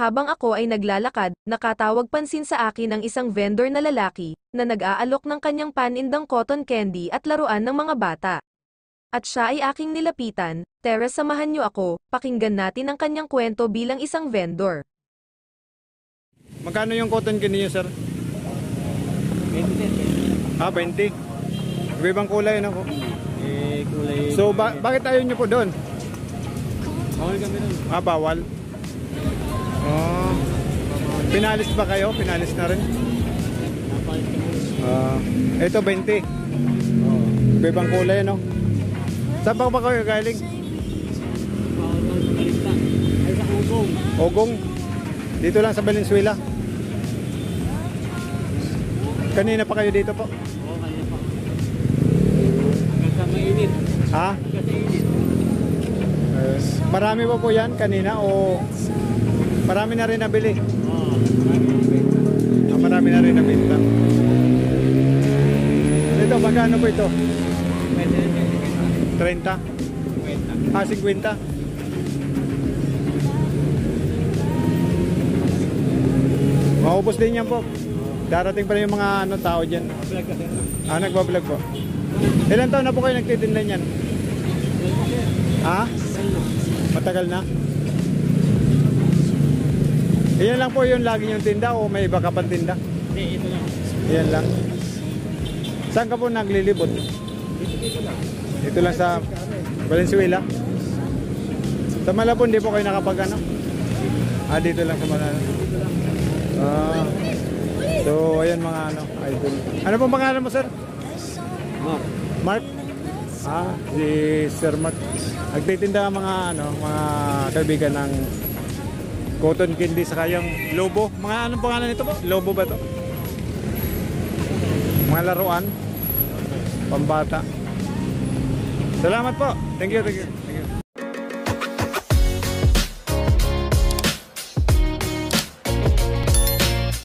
Habang ako ay naglalakad, nakatawag pansin sa akin ang isang vendor na lalaki, na nag-aalok ng kanyang panindang cotton candy at laruan ng mga bata. At siya ay aking nilapitan. Tara, samahan niyo ako, pakinggan natin ang kanyang kwento bilang isang vendor. Magkano yung cotton candy niyo, sir? 20. 20. Iba-ibang kulay, no? Kulay. So, bakit ayaw niyo po doon? Bawal kami nun. Bawal. Oh. Pinalis ba kayo? Pinalis na rin? Napalit kami. Ito 20. Iba-ibang kulay, no? Saan ba kayo galing? Bawal kami sa Balita. Ay sa Ugong. Ogong. Dito lang sa Valenzuela. Kanina pa kayo dito po? Oo, kanina pa. Hanggang sa mainit. Ha? Hanggang sa init. Marami po yan kanina o marami na rin nabili? Oo, marami ang benta. Marami na rin nabili. Ito, magkano po ito? Pwede rin yung 30? 50. 50? Maubos din yan po. Darating pa rin yung mga tao dyan. Vlog kasi. Nagbablog po. Ilan taon na po kayo nagtitinda niyan? Ha? Matagal na? Iyan lang po yung lagi yung tinda o may iba ka pang tinda? Hindi, ito lang. Iyan lang. Saan ka po naglilibot? Dito lang. Dito lang sa Valenzuela? Sa Malabon, di po kayo nakapag ano? Dito lang sa Malabon. So, ayan mga idol. Ano pong pangalan mo, sir? Mark. Mark? Si Sir Mark. Nagtitinda ang mga mga kaibigan ng cotton candy sa kayang Lobo. Mga anong pangalan nito po? Lobo ba to? Mga laruan pambata. Salamat po. Thank you, thank you.